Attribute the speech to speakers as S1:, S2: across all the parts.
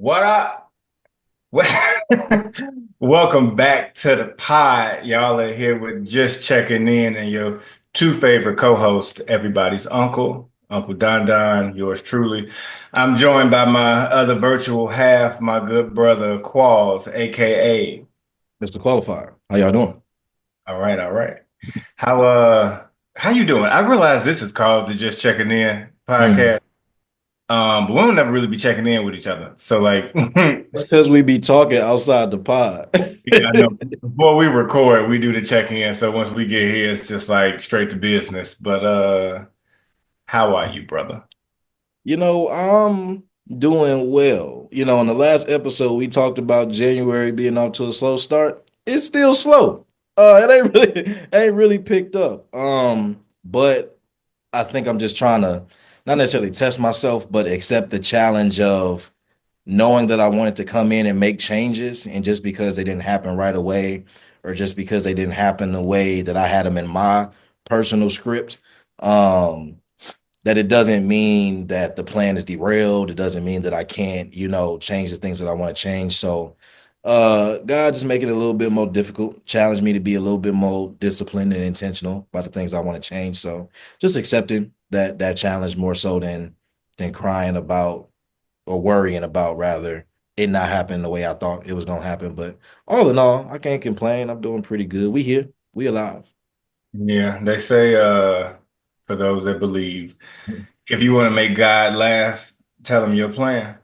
S1: What up? Welcome back to the pod. Y'all are here with just checking in and your two favorite co-hosts, everybody's uncle, Uncle Don Don, yours truly. I'm joined by my other virtual half, my good brother Qualls, aka.
S2: Mr. Qualifier. How y'all doing?
S1: All right, all right. How you doing? I realize this is called the Just Checking In
S2: Mm.
S1: podcast. But we'll never really be checking in with each other. So like
S2: It's because we be talking outside the pod.
S1: yeah, I know. Before we record, we do the check-in. So once we get here, it's just like straight to business. But how are you, brother?
S2: I'm doing well. In the last episode, we talked about January being off to a slow start. It's still slow. It ain't really picked up. But I think I'm just trying to not necessarily test myself, but accept the challenge of knowing that I wanted to come in and make changes, and just because they didn't happen right away, or just because they didn't happen the way that I had them in my personal script, um, that it doesn't mean that the plan is derailed. It doesn't mean that I can't, change the things that I want to change. So, God just make it a little bit more difficult, challenge me to be a little bit more disciplined and intentional about the things I want to change. So, just accepting that challenge more so than crying about or worrying about rather it not happening the way I thought it was gonna happen. But all in all, I can't complain. I'm doing pretty good. We here. We alive.
S1: Yeah, they say for those that believe, if you want to make God laugh, tell him your plan.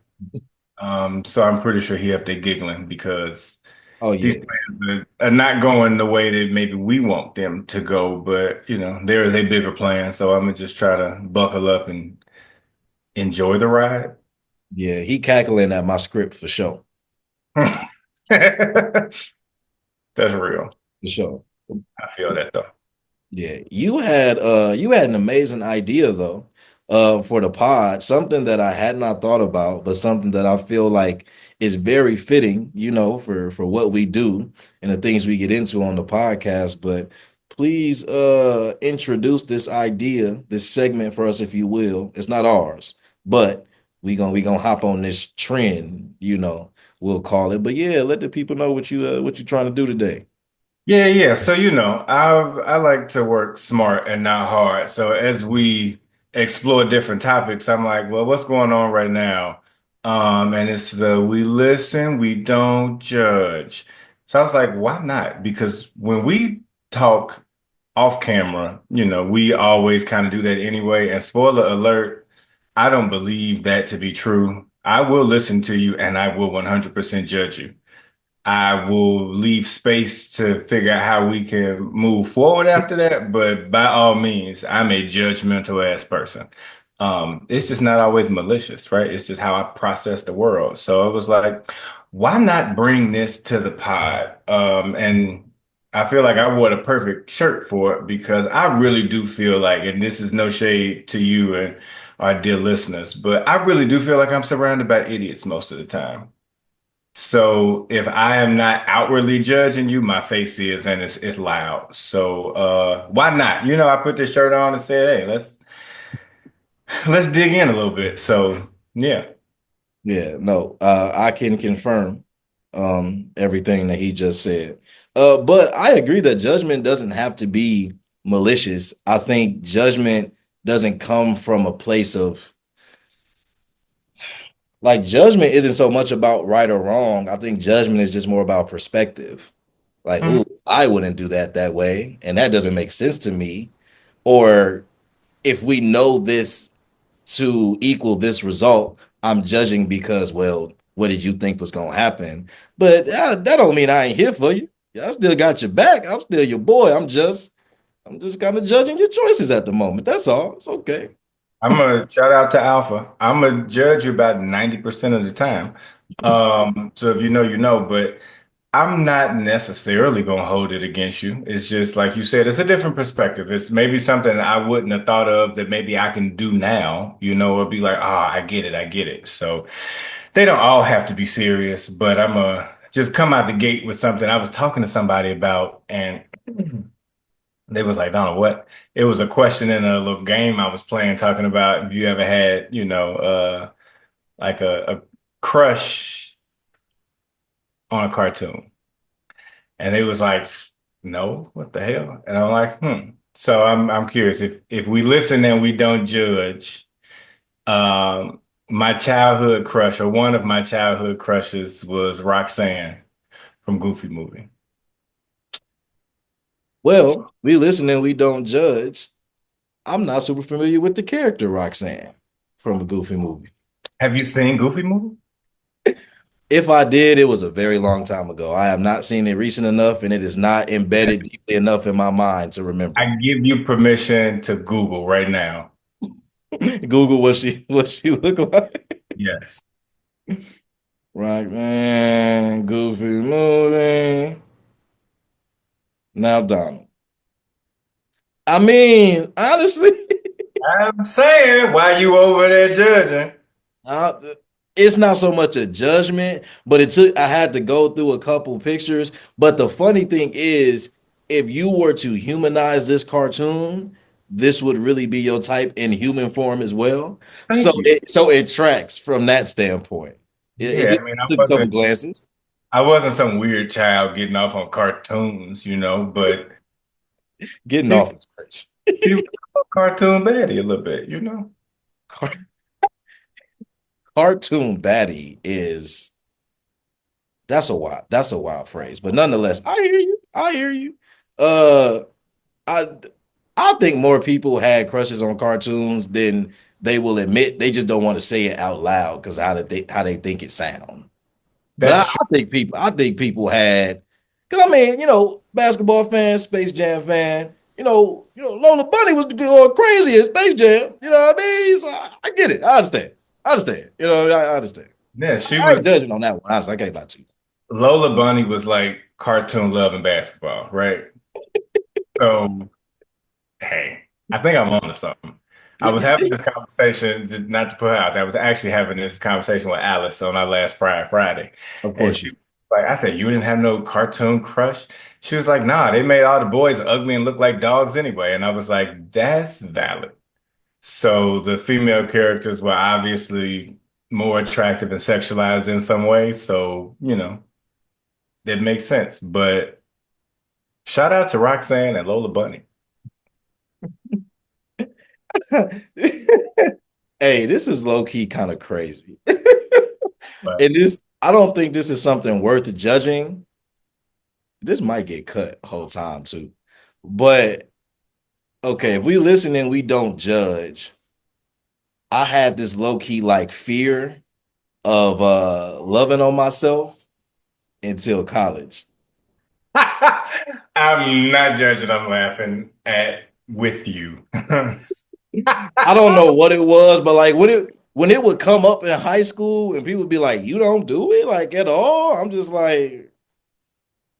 S1: So I'm pretty sure he up there giggling because
S2: Oh
S1: these
S2: yeah.
S1: plans are not going the way that maybe we want them to go. But there is a bigger plan. So I'm gonna just try to buckle up and enjoy the ride.
S2: Yeah. He cackling at my script for sure.
S1: That's real.
S2: For sure.
S1: I feel that though.
S2: Yeah. You had an amazing idea though, for the pod, something that I had not thought about, but something that I feel like is very fitting, for what we do and the things we get into on the podcast. But please introduce this idea, this segment for us, if you will. It's not ours, but we gonna hop on this trend, we'll call it. But yeah, let the people know what you're trying to do today.
S1: Yeah, yeah. So I like to work smart and not hard. So as we explore different topics, I'm like, well, what's going on right now? And it's the we listen, we don't judge. So I was like, why not? Because when we talk off camera, we always kind of do that anyway. And spoiler alert, I don't believe that to be true. I will listen to you and I will 100% judge you. I will leave space to figure out how we can move forward after that. But by all means, I'm a judgmental ass person. It's just not always malicious, right? It's just how I process the world. So it was like, why not bring this to the pod? And I feel like I wore the perfect shirt for it because I really do feel like, and this is no shade to you and our dear listeners, but I really do feel like I'm surrounded by idiots most of the time. So if I am not outwardly judging you, my face is, and it's loud. So why not? I put this shirt on and said, hey, let's dig in a little bit. So yeah.
S2: Yeah, no, I can confirm everything that he just said. But I agree that judgment doesn't have to be malicious. I think judgment doesn't come from a place of like judgment isn't so much about right or wrong. I think judgment is just more about perspective. Like,
S1: Mhm.
S2: oh, I wouldn't do that way, and that doesn't make sense to me. Or if we know this to equal this result, I'm judging because, well, what did you think was gonna happen? But that don't mean I ain't here for you. Yeah, I still got your back. I'm still your boy. I'm just kind of judging your choices at the moment. That's all. It's okay.
S1: I'm gonna shout out to Alpha. I'm gonna judge you about 90% of the time. So if you know, you know, but I'm not necessarily gonna hold it against you. It's just like you said, it's a different perspective. It's maybe something I wouldn't have thought of that maybe I can do now, or be like, ah, I get it, I get it. So they don't all have to be serious, but I'm just come out the gate with something I was talking to somebody about, and they was like, Donald, what? It was a question in a little game I was playing, talking about if you ever had, like crush on a cartoon? And they was like, no, what the hell? And I'm like, hmm. So I'm curious if we listen and we don't judge. My childhood crush, or one of my childhood crushes, was Roxanne from Goofy Movie.
S2: Well, we listen and we don't judge. I'm not super familiar with the character Roxanne from a Goofy movie.
S1: Have you seen Goofy Movie?
S2: If I did, it was a very long time ago. I have not seen it recent enough, and it is not embedded deeply enough in my mind to remember.
S1: I give you permission to Google right now.
S2: Google what she look like.
S1: Yes.
S2: Right, man. Goofy movie. Now Donald. I mean, honestly,
S1: I'm saying, why you over there judging?
S2: uh, it's not so much a judgment, but I had to go through a couple pictures. But the funny thing is, if you were to humanize this cartoon, this would really be your type in human form as well. So
S1: Thank you.
S2: it tracks from that standpoint. It
S1: Yeah,
S2: just
S1: I mean,
S2: took a couple glances.
S1: I wasn't some weird child getting off on cartoons, but
S2: Getting
S1: he,
S2: off his crazy.
S1: he was a cartoon baddie a little bit.
S2: Cartoon baddie is that's a wild phrase, but nonetheless, I hear you. I hear you. Uh, I I think more people had crushes on cartoons than they will admit. They just don't want to say it out loud because how they think it sound. But I,
S1: That's true.
S2: I think people had because I mean, basketball fan, Space Jam fan. Lola Bunny was going crazy at Space Jam. You know what I mean? So I get it. I understand. I understand. I understand.
S1: Yeah, she
S2: I
S1: was
S2: ain't judging on that one. Honestly, I can't lie to you.
S1: Lola Bunny was like cartoon love and basketball, right? So, hey, I think I'm on to something. I was having this conversation, not to put her out there, I was actually having this conversation with Alice on our last Friday.
S2: Of
S1: And
S2: course
S1: she
S2: you.
S1: like, I said, you didn't have no cartoon crush? She was like, nah, they made all the boys ugly and look like dogs anyway. And I was like, that's valid. So the female characters were obviously more attractive and sexualized in some ways. So, that makes sense. But shout out to Roxanne and Lola Bunny.
S2: Hey, this is low key kind of crazy.
S1: But
S2: And I don't think this is something worth judging. This might get cut whole time too. But okay, if we listen and we don't judge, I had this low key like fear of loving on myself until college.
S1: I'm not judging, I'm laughing at with you.
S2: I don't know what it was, but like when it would come up in high school and people would be like, "You don't do it like at all," I'm just like,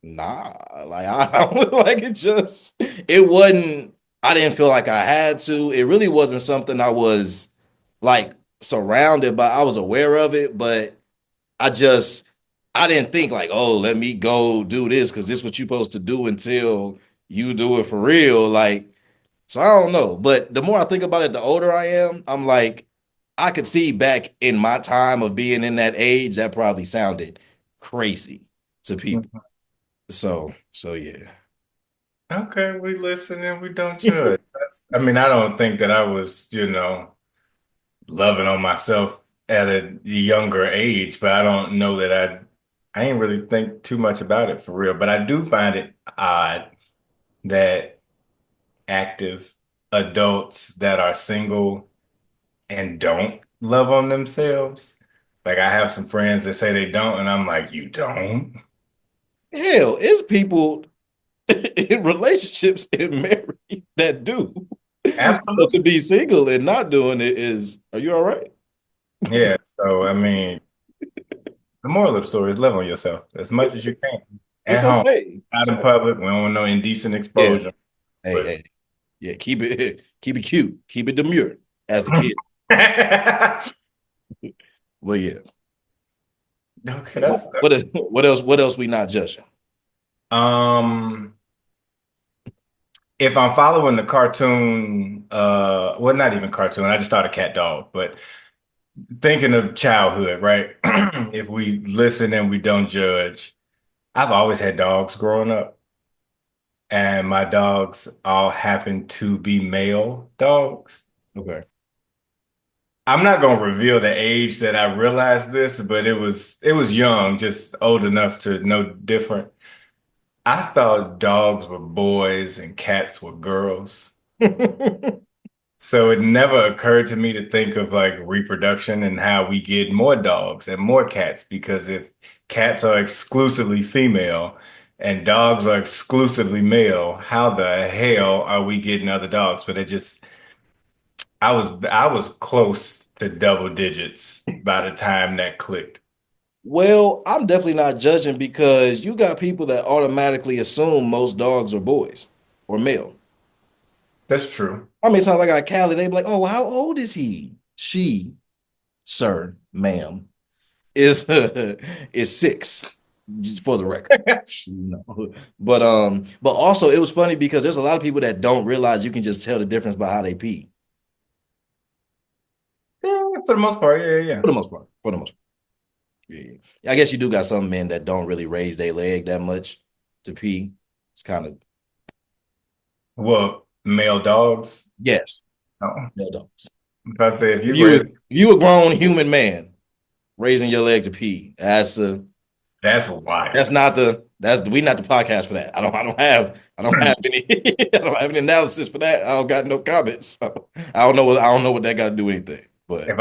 S2: nah, like I like it wasn't. I didn't feel like I had to. It really wasn't something I was like surrounded by. I was aware of it, but I just I didn't think like, oh, let me go do this because this is what you're supposed to do until you do it for real. Like, so I don't know. But the more I think about it, the older I am, I'm like, I could see back in my time of being in that age, that probably sounded crazy to people. So yeah.
S1: Okay, we listen and we don't judge. I mean, I don't think that I was, loving on myself at a younger age, but I don't know that I ain't really think too much about it for real. But I do find it odd that active adults that are single and don't love on themselves. Like I have some friends that say they don't, and I'm like, you don't?
S2: Hell, it's people in relationships and married that do. But to
S1: Absolutely.
S2: be single and not doing it are you all right?
S1: Yeah. So I mean, the moral of the story is love on yourself as much as you can
S2: It's
S1: at home,
S2: okay.
S1: out
S2: It's
S1: in
S2: okay.
S1: public. We don't want no indecent
S2: Yeah.
S1: exposure.
S2: Hey,
S1: But
S2: hey. Yeah, keep it cute. Keep it demure, as the kid. But yeah.
S1: okay, that's
S2: What else we not judging?
S1: um. If I'm following the cartoon, well, not even cartoon. I just thought a cat dog, but thinking of childhood, right? If we listen and we don't judge, I've always had dogs growing up, and my dogs all happen to be male dogs.
S2: Okay.
S1: I'm not gonna reveal the age that I realized this, but it was young, just old enough to know different. I thought dogs were boys and cats were girls. So it never occurred to me to think of like reproduction and how we get more dogs and more cats, because if cats are exclusively female and dogs are exclusively male, how the hell are we getting other dogs? But it just I was close to double digits by the time that clicked.
S2: Well, I'm definitely not judging because you got people that automatically assume most dogs are boys or male.
S1: That's true.
S2: How many times I got Callie, they be like, "Oh, how old is he?" She, sir, ma'am, is is 6, just for the record. No. But also it was funny because there's a lot of people that don't realize you can just tell the difference by how they pee.
S1: Yeah, for the most part, yeah, yeah.
S2: For the most part. For the most part. Yeah. I guess you do got some men that don't really raise their leg that much to pee. It's kind of
S1: Well, male dogs.
S2: yes,
S1: No.
S2: no dogs.
S1: If I say if
S2: If
S1: you
S2: you
S1: raise,
S2: if you a grown human man raising your leg to pee,
S1: that's wild.
S2: that's not the that's we not the podcast for that. I don't have any I don't have any analysis for that. I don't got no comments. So I don't know what that got to do with anything. But
S1: If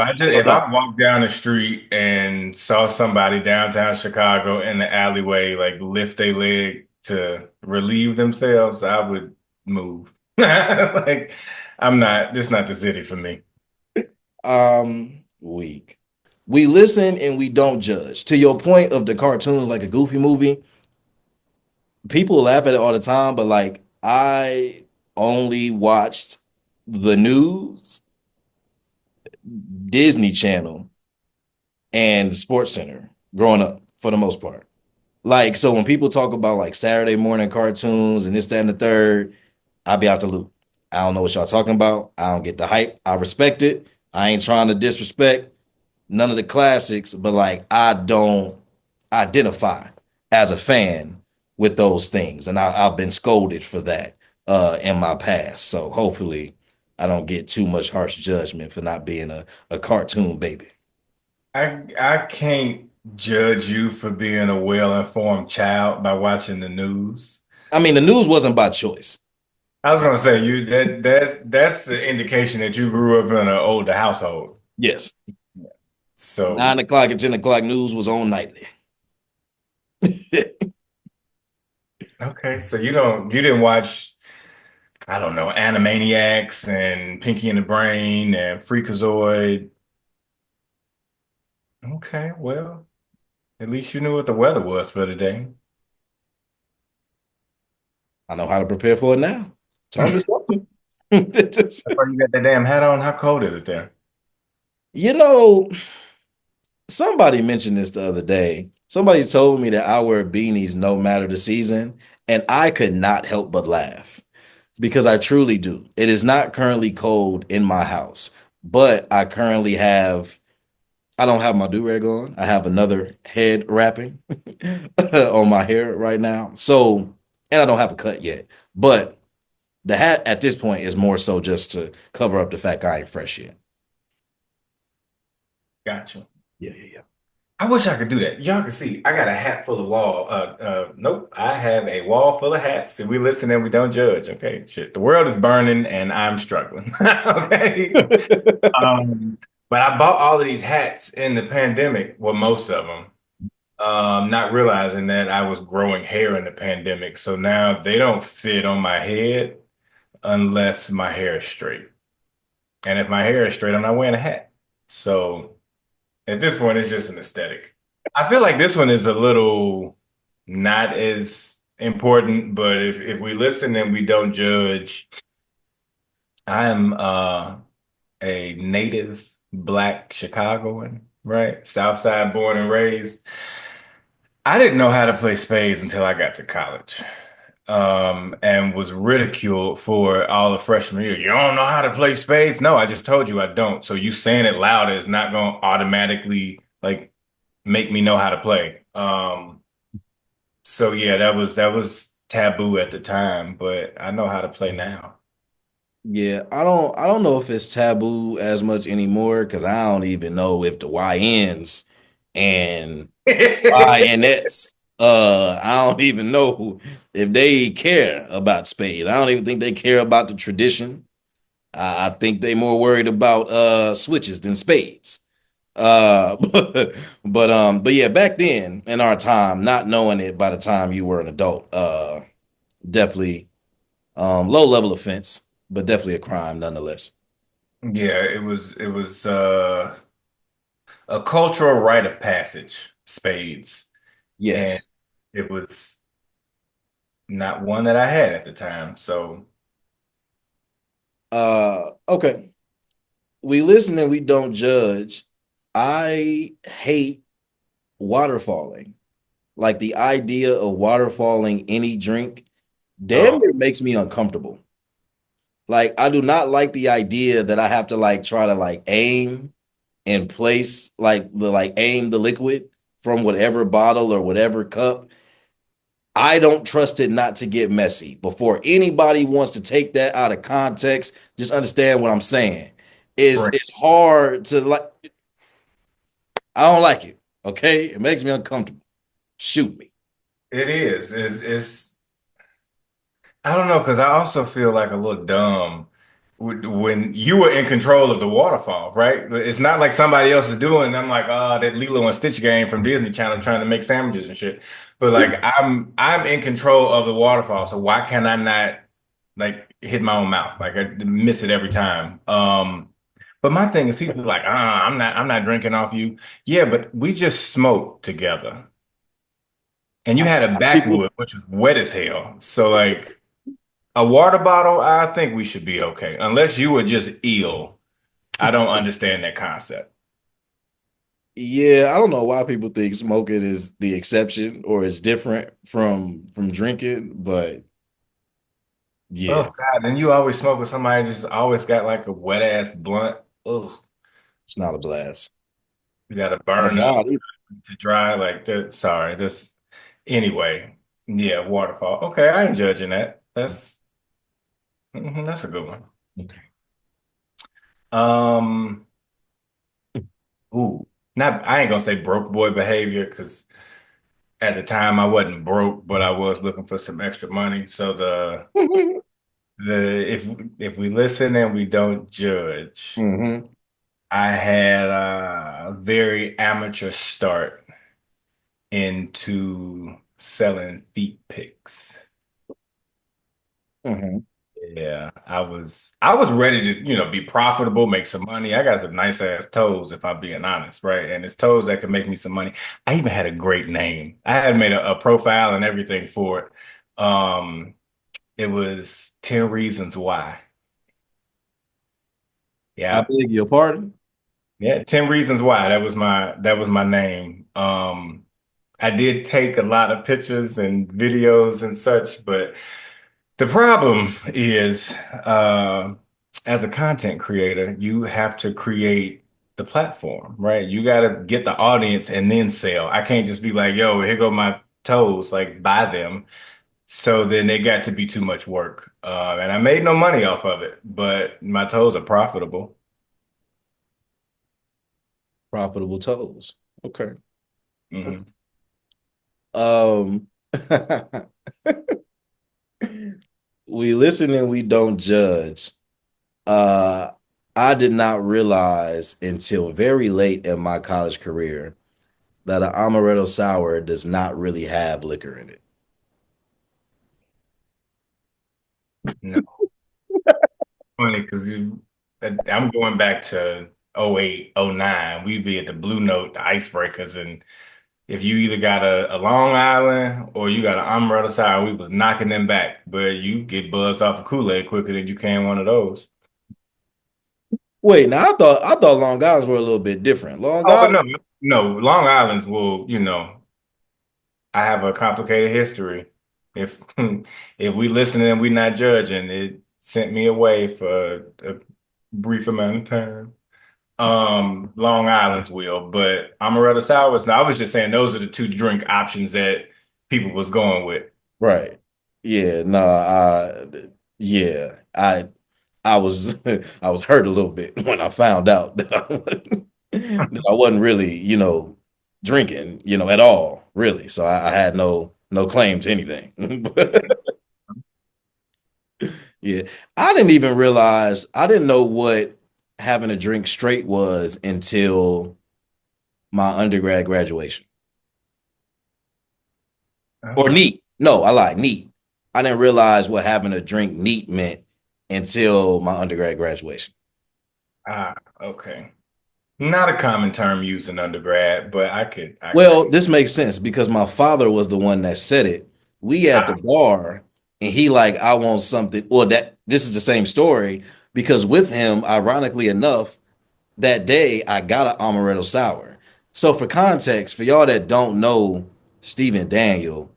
S1: I walked down the street and saw somebody downtown Chicago in the alleyway like lift their leg to relieve themselves, I would move. Like this is not the city for me.
S2: weak. We listen and we don't judge. To your point of the cartoons like a goofy movie, people laugh at it all the time, but like I only watched the news, Disney Channel, and the Sports Center growing up for the most part. Like, so when people talk about like Saturday morning cartoons and this, that, and the third, I'll be out the loop. I don't know what y'all talking about. I don't get the hype. I respect it. I ain't trying to disrespect none of the classics, but like I don't identify as a fan with those things. And I've been scolded for that in my past. So hopefully I don't get too much harsh judgment for not being a cartoon baby.
S1: I can't judge you for being a well-informed child by watching the news.
S2: I mean, the news wasn't by choice.
S1: I was gonna say that's the indication that you grew up in an older household.
S2: Yes.
S1: So
S2: 9 o'clock and 10 o'clock news was on nightly.
S1: okay, so you didn't watch, I don't know, Animaniacs and Pinky and the Brain and Freakazoid. Okay, well, at least you knew what the weather was for today.
S2: I know how to prepare for it now. Tell me
S1: That's
S2: something.
S1: why you got that damn hat on. How cold is it there?
S2: You know, somebody mentioned this the other day. Somebody told me that I wear beanies no matter the season, and I could not help but laugh because I truly do. It is not currently cold in my house, but I don't have my do-rag on. I have another head wrapping on my hair right now. So, and I don't have a cut yet. But the hat at this point is more so just to cover up the fact I ain't fresh yet.
S1: Gotcha.
S2: Yeah, yeah, yeah.
S1: I wish I could do that. Y'all can see I got a hat full of wall. Nope. I have a wall full of hats. And we listen and we don't judge. Okay. Shit. The world is burning and I'm struggling. Okay. Um, but I bought all of these hats in the pandemic. Well, most of them. Not realizing that I was growing hair in the pandemic. So now they don't fit on my head unless my hair is straight. And if my hair is straight, I'm not wearing a hat. So at this point, it's just an aesthetic. I feel like this one is a little not as important, but if we listen and we don't judge, I'm a native Black Chicagoan, right? South Side born and raised. I didn't know how to play spades until I got to college. and was ridiculed for all the freshman year. You don't know how to play spades? No, I just told you I don't. So you saying it loud is not going to automatically like make me know how to play. So yeah, that was taboo at the time, but I know how to play now.
S2: Yeah, I don't know if it's taboo as much anymore because I don't even know if the YNs and YNets I don't even know if they care about spades. I don't even think they care about the tradition. I think they more worried about switches than spades. But yeah, back then in our time, not knowing it by the time you were an adult, definitely low level offense, but definitely a crime nonetheless.
S1: Yeah, it was a cultural rite of passage, spades, and
S2: Yes.
S1: it was not one that I had at the time. So
S2: Okay. We listen and we don't judge. I hate waterfalling. Like the idea of waterfalling any drink damn
S1: oh,
S2: near makes me uncomfortable. Like I do not like the idea that I have to like try to like aim and place like aim the liquid from whatever bottle or whatever cup. I don't trust it not to get messy. Before anybody wants to take that out of context, just understand what I'm saying. It's
S1: right.
S2: it's hard to like I don't like it. Okay? It makes me uncomfortable. Shoot me.
S1: It is. It's I don't know because I also feel like a little dumb when you were in control of the waterfall, right? It's not like somebody else is doing. I'm like, oh, that Lilo and Stitch game from Disney Channel trying to make sandwiches and shit. But like, I'm in control of the waterfall, so why can I not like hit my own mouth? Like I miss it every time. But my thing is, people are like, I'm not drinking off you. Yeah, but we just smoked together, and you had a
S2: People
S1: backwood, which was wet as hell. So like. A water bottle, I think we should be okay. Unless you were just ill. I don't understand that concept.
S2: Yeah, I don't know why people think smoking is the exception or is different from drinking, but
S1: Oh
S2: yeah,
S1: God, then you always smoke with somebody just always got like a wet ass blunt. Ugh.
S2: it's not a blast.
S1: You gotta
S2: Oh
S1: burn up
S2: God,
S1: to dry like that. Sorry, just anyway. Yeah, waterfall. Okay, I ain't judging that. That's a good one.
S2: okay.
S1: Um, ooh, not I ain't gonna say broke boy behavior because at the time I wasn't broke, but I was looking for some extra money. So the if we listen and we don't judge,
S2: hmm
S1: I had a very amateur start into selling feet pics.
S2: hmm
S1: Yeah, I was ready to, be profitable, make some money. I got some nice ass toes, if I'm being honest, right? And it's toes that could make me some money. I even had a great name. I had made a profile and everything for it. It was 10 Reasons Why.
S2: I
S1: Yeah.
S2: beg your pardon.
S1: Yeah, 10 Reasons Why. That was my name. I did take a lot of pictures and videos and such, but the problem is as a content creator, you have to create the platform, right? You got to get the audience and then sell. I can't just be like, yo, here go my toes, like buy them. So then it got to be too much work. And I made no money off of it, but my toes are profitable.
S2: Profitable toes. Okay.
S1: Mhm.
S2: Um, we listen and we don't judge. Uh, I did not realize until very late in my college career that an amaretto sour does not really have liquor in it.
S1: No. Funny because I'm going back to '08, '09. We'd be at the Blue Note, the icebreakers, and if you either got a Long Island or you got an amaretto sour, we was knocking them back. But you get buzzed off of Kool-Aid quicker than you can one of those.
S2: Wait, now I thought Long Island's were a little bit different. Long
S1: Oh, but
S2: Island,
S1: no, no, Long Island's will, I have a complicated history. If if we listening and we not judging, it sent me away for a brief amount of time. Long Island's will, but amaretto sours. No, I was just saying those are the two drink options that people was going with.
S2: Right. Yeah, no, yeah, I was I was hurt a little bit when I found out that I wasn't really, drinking, at all, really. So I had no claim to anything. But yeah, I didn't know what having a drink straight was until my undergrad graduation. Or
S1: Okay.
S2: neat. No, I lied, neat. I didn't realize what having a drink neat meant until my undergrad graduation.
S1: Ah, okay. Not a common term used in undergrad, but I could
S2: Well,
S1: see.
S2: this makes sense because my father was the one that said it. We at the
S1: Ah,
S2: bar and he like, I want something. Well, that this is the same story because with him, ironically enough, that day I got an amaretto sour. So for context, for y'all that don't know Stephen Daniel,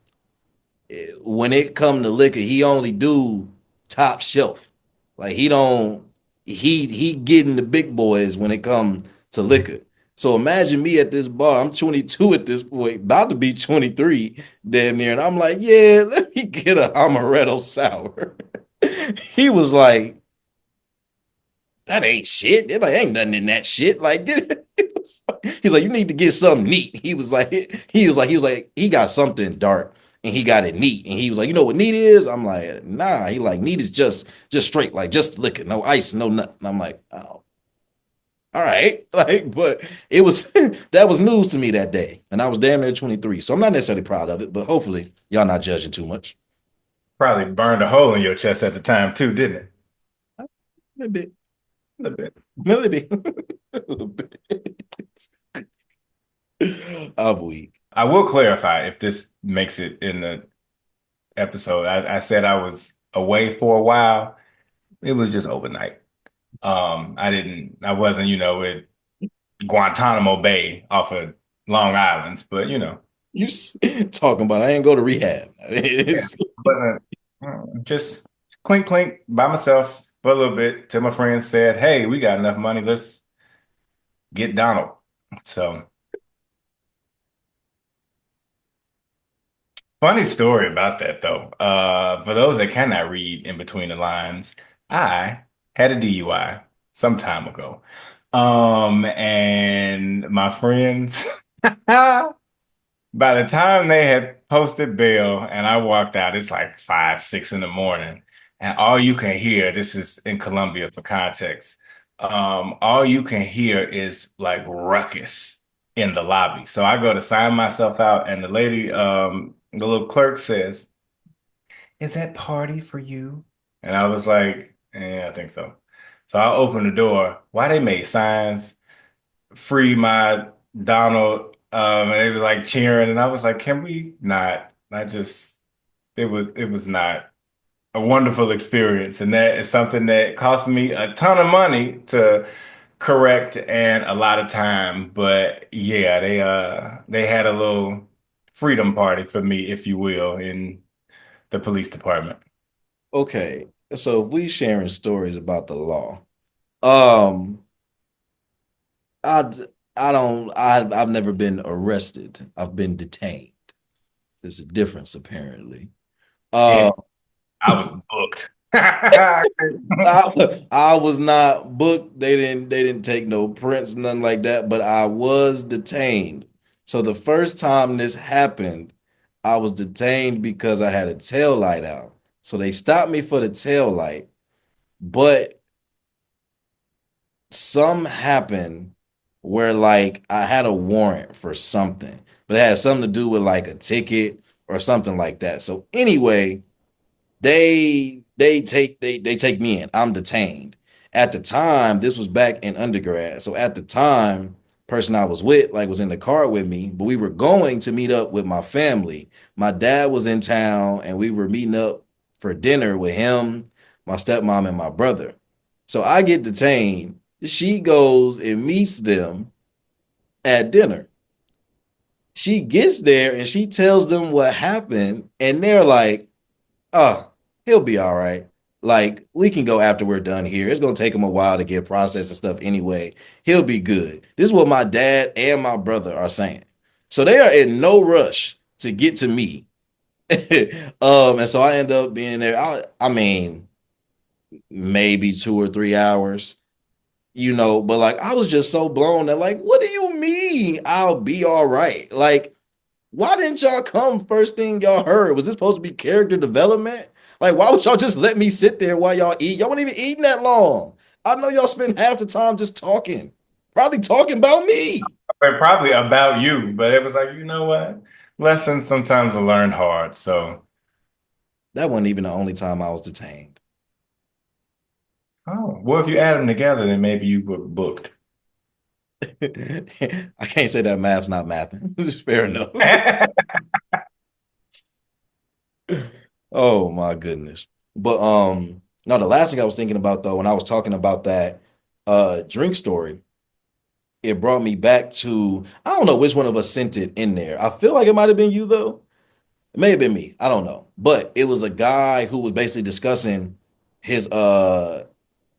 S2: when it come to liquor, he only do top shelf. Like he getting the big boys when it come to liquor. So imagine me at this bar. I'm 22 at this point, about to be 23, damn near, and I'm like, yeah, let me get a amaretto sour. He was like, that ain't shit. They're like, ain't nothing in that shit. Like, he's like, you need to get something neat. He got something dark and he got it neat. And he was like, you know what neat is? I'm like, nah. He like, neat is just straight, like just liquor, no ice, no nothing. I'm like, oh, all right. Like, but it was that was news to me that day. And I was damn near 23. So I'm not necessarily proud of it, but hopefully y'all not judging too much.
S1: probably burned a hole in your chest at the time too, didn't it?
S2: A little bit.
S1: A little bit.
S2: A little bit. A little bit. I'm weak.
S1: I will clarify if this makes it in the episode. I said I was away for a while. It was just overnight. I wasn't, at Guantanamo Bay off of Long Island, but
S2: You talking about I ain't go to rehab.
S1: yeah, but just clink clink by myself for a little bit till my friends said, "Hey, we got enough money. Let's get Donald." So funny story about that though. For those that cannot read in between the lines, I had a DUI some time ago. And my friends, by the time they had posted bail and I walked out, it's like 5, 6 in the morning. And all you can hear, this is in Colombia for context, all you can hear is like ruckus in the lobby. So I go to sign myself out, and the lady, the little clerk says, "Is that party for you?" And I was like, "Yeah, I think so." So I opened the door. Why they made signs? Free my Donald. And it was like cheering, and I was like, can we not? It was not a wonderful experience, and that is something that cost me a ton of money to correct and a lot of time. But yeah, they had a little freedom party for me, if you will, in the police department.
S2: Okay, so if we sharing stories about the law, um, I I don't I've never been arrested. I've been detained. There's a difference apparently.
S1: And
S2: Uh,
S1: I was booked.
S2: I was not booked. They didn't take no prints, nothing like that. But I was detained. So the first time this happened, I was detained because I had a tail light out. So they stopped me for the tail light, but some happened where like I had a warrant for something, but it had something to do with like a ticket or something like that. So anyway, they take me in. I'm detained. At the time, this was back in undergrad. So at the time, person I was with like was in the car with me, but we were going to meet up with my family. My dad was in town and we were meeting up for dinner with him, my stepmom, and my brother. So I get detained. She goes and meets them at dinner. She gets there and she tells them what happened, and they're like, "Oh, he'll be all right. Like, we can go after we're done here. It's gonna take him a while to get processed and stuff anyway. He'll be good." This is what my dad and my brother are saying. So they are in no rush to get to me. And so I end up being there. I mean, maybe 2 or 3 hours, but like I was just so blown that, like, what do you mean I'll be all right? Like, why didn't y'all come first thing y'all heard? Was this supposed to be character development? Like, why would y'all just let me sit there while y'all eat? Y'all weren't even eating that long. I know y'all spend half the time just talking, probably talking about me.
S1: But probably about you, but it was like, you know what? Lessons sometimes are learned hard. So,
S2: That wasn't even the only time I was detained.
S1: oh, well, if you add them together, then maybe you were booked.
S2: I can't say that math's not mathing. It's fair enough. Oh my goodness. But no, the last thing I was thinking about though, when I was talking about that drink story, it brought me back to, I don't know which one of us sent it in there. I feel like it might have been you though. It may have been me. I don't know. But it was a guy who was basically discussing his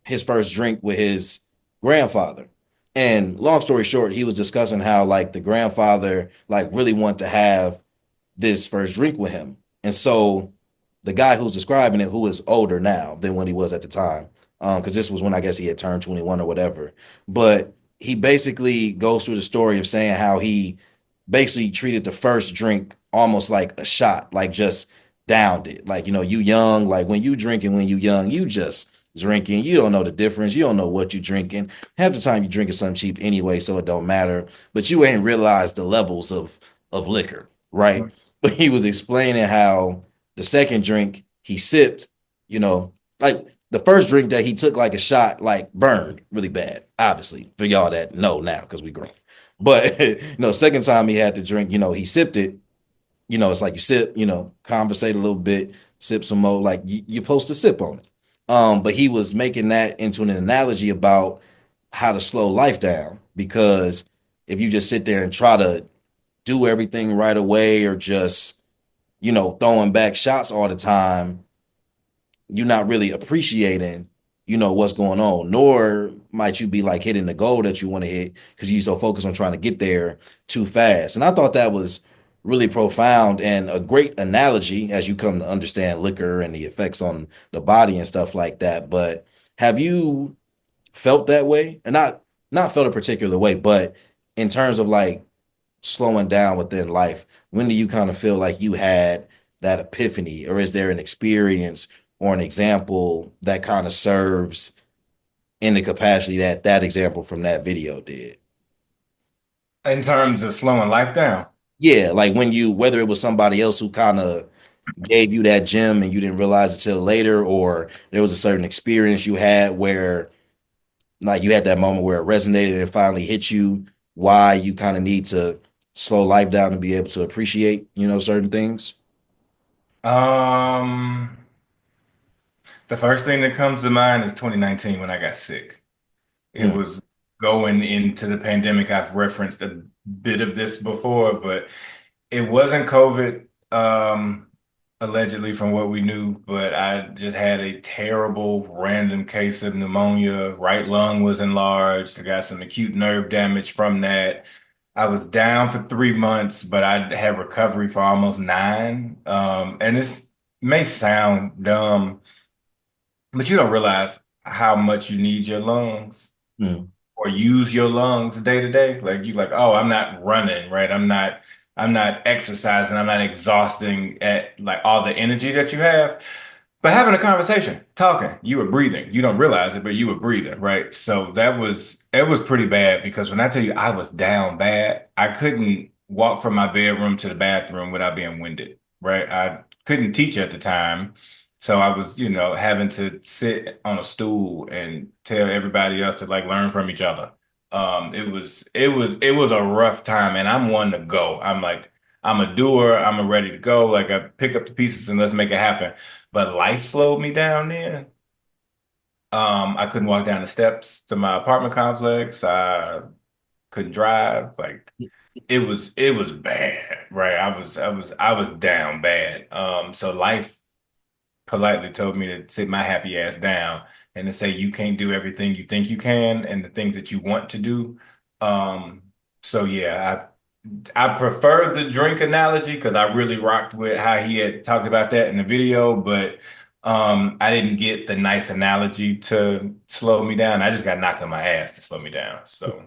S2: his first drink with his grandfather. And long story short, he was discussing how like the grandfather like really wanted to have this first drink with him. And so the guy who's describing it, who is older now than when he was at the time, because this was when I guess he had turned 21 or whatever. But he basically goes through the story of saying how he basically treated the first drink almost like a shot, like just downed it. Like, you young, like when you drinking when you young, you just drinking. You don't know the difference. You don't know what you drinking. Half the time you drinking something cheap anyway, so it don't matter. But you ain't realized the levels of liquor, right? But he was explaining how the second drink he sipped, like the first drink that he took like a shot, like burned really bad. Obviously, for y'all that know now, because we grown. But second time he had to drink, he sipped it. It's like you sip, conversate a little bit, sip some more, like you're supposed to sip on it. But he was making that into an analogy about how to slow life down, because if you just sit there and try to do everything right away, or just throwing back shots all the time, you're not really appreciating, what's going on. Nor might you be like hitting the goal that you want to hit because you're so focused on trying to get there too fast. And I thought that was really profound and a great analogy as you come to understand liquor and the effects on the body and stuff like that. But have you felt that way? And not felt a particular way, but in terms of like slowing down within life, when do you kind of feel like you had that epiphany, or is there an experience or an example that kind of serves in the capacity that that example from that video did?
S1: In terms of slowing life down.
S2: Yeah, like when you, whether it was somebody else who kind of gave you that gem and you didn't realize it till later, or there was a certain experience you had where like you had that moment where it resonated and finally hit you, why you kind of need to slow life down and be able to appreciate, certain things.
S1: Um, the first thing that comes to mind is 2019 when I got sick. It
S2: Mm,
S1: was going into the pandemic. I've referenced a bit of this before, but it wasn't COVID, allegedly from what we knew, but I just had a terrible random case of pneumonia. Right lung was enlarged. I got some acute nerve damage from that. I was down for 3 months, but I had recovery for almost nine. And this may sound dumb, but you don't realize how much you need your lungs
S2: mm,
S1: or use your lungs day to day. Like you like, oh, I'm not running, right? I'm not exercising. I'm not exhausting at like all the energy that you have. But having a conversation, talking, you were breathing. You don't realize it, but you were breathing, right? So it was pretty bad because when I tell you I was down bad, I couldn't walk from my bedroom to the bathroom without being winded, right? I couldn't teach at the time. So I was, having to sit on a stool and tell everybody else to like learn from each other. It was a rough time, and I'm one to go. I'm like, I'm a doer. I'm a ready to go. Like I pick up the pieces and let's make it happen. But life slowed me down then. I couldn't walk down the steps to my apartment complex. I couldn't drive. Like it was bad, right? I was down bad. So life politely told me to sit my happy ass down and to say you can't do everything you think you can and the things that you want to do. Um, so yeah, I prefer the drink analogy because I really rocked with how he had talked about that in the video, but I didn't get the nice analogy to slow me down. I just got knocked on my ass to slow me down. So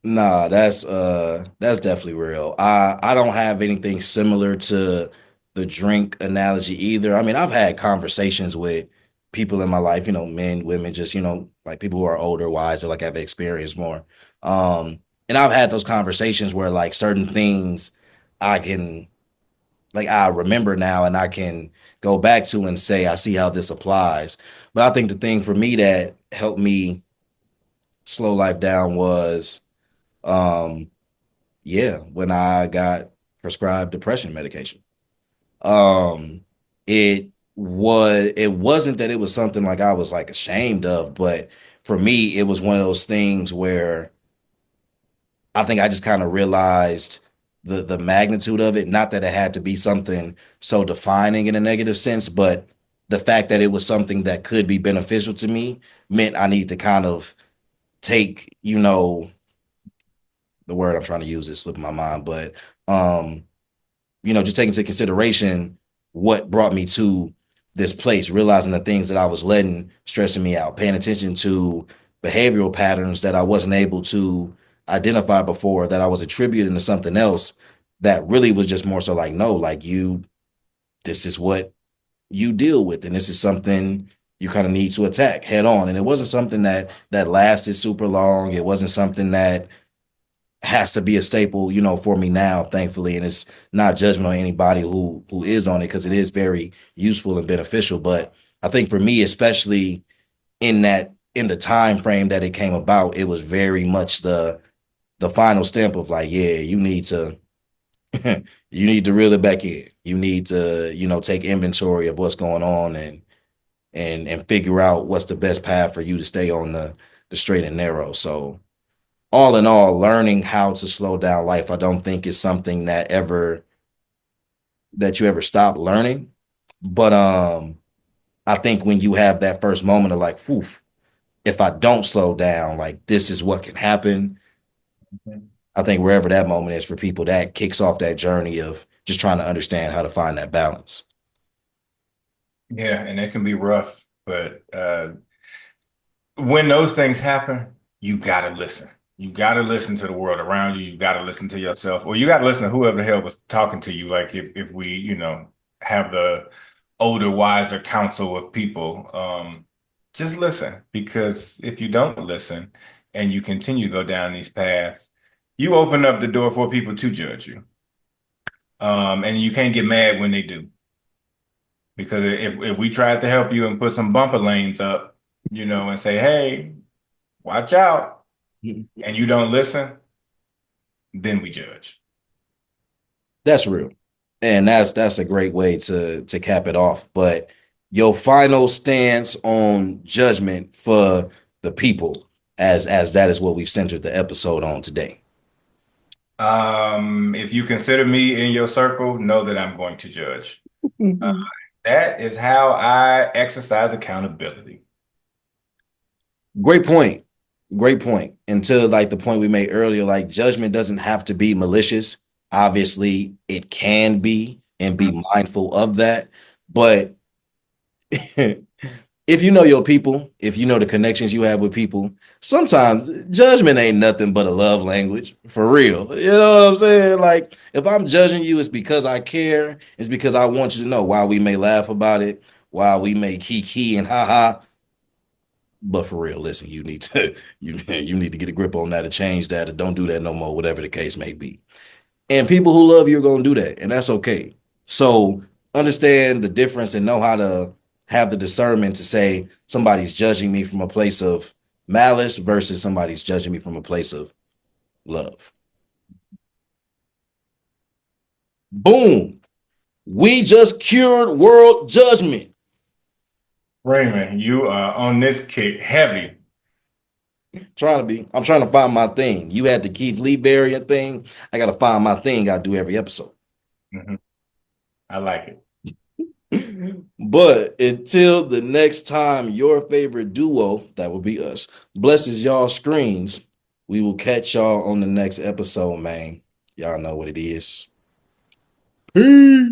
S2: Nah, that's definitely real. I don't have anything similar to the drink analogy either. I mean, I've had conversations with people in my life, men, women, just, like people who are older, wiser, like have experienced more. Um, and I've had those conversations where like certain things I can like I remember now and I can go back to and say I see how this applies. But I think the thing for me that helped me slow life down was um yeah, when I got prescribed depression medication. Um, it wasn't that it was something like I was like ashamed of, but for me, it was one of those things where I think I just kind of realized the magnitude of it. Not that it had to be something so defining in a negative sense, but the fact that it was something that could be beneficial to me meant I need to kind of take, the word I'm trying to use is slipping my mind, but um just taking into consideration what brought me to this place, realizing the things that I was letting stressing me out, paying attention to behavioral patterns that I wasn't able to identify before, that I was attributing to something else that really was just more so like, no, like this is what you deal with, and this is something you kind of need to attack head on. And it wasn't something that lasted super long. It wasn't something that has to be a staple, for me now, thankfully. And it's not judgment on anybody who is on it because it is very useful and beneficial. But I think for me, especially in the time frame that it came about, it was very much the final stamp of like, yeah, you need to you need to reel it back in. You need to, take inventory of what's going on and figure out what's the best path for you to stay on the straight and narrow. So all in all, learning how to slow down life, I don't think is something that you ever stop learning. But I think when you have that first moment of like, whew, if I don't slow down, like this is what can happen. I think wherever that moment is for people, that kicks off that journey of just trying to understand how to find that balance.
S1: yeah, and it can be rough, but when those things happen, you gotta listen. You gotta listen to the world around you. You gotta listen to yourself, or you gotta listen to whoever the hell was talking to you. Like if we, have the older, wiser counsel of people, just listen. Because if you don't listen and you continue to go down these paths, you open up the door for people to judge you. And you can't get mad when they do. Because if we tried to help you and put some bumper lanes up, and say, hey, watch out, and you don't listen, then we judge.
S2: That's real. And that's a great way to cap it off. But your final stance on judgment for the people, as that is what we've centered the episode on today.
S1: If you consider me in your circle, know that I'm going to judge. Uh, that is how I exercise accountability.
S2: Great point. Great point. Until like the point we made earlier, like judgment doesn't have to be malicious. Obviously, it can be, and be mindful of that. But if you know your people, if you know the connections you have with people, sometimes judgment ain't nothing but a love language for real. You know what I'm saying? Like, if I'm judging you, it's because I care. It's because I want you to know, while we may laugh about it, while we may kiki and haha. But for real, listen, you need to you need to get a grip on that, to change that, or don't do that no more, whatever the case may be. And people who love you are going to do that, and that's okay. So understand the difference and know how to have the discernment to say somebody's judging me from a place of malice versus somebody's judging me from a place of love. Boom. We just cured world judgment.
S1: Raymond, you are on this kick heavy.
S2: Trying to be. I'm trying to find my thing. You had the Keith Lee variant thing. I gotta find my thing. I do every episode.
S1: Mhm. I like it.
S2: But until the next time, your favorite duo, that will be us, blesses y'all screens. We will catch y'all on the next episode, man. Y'all know what it is. Peace.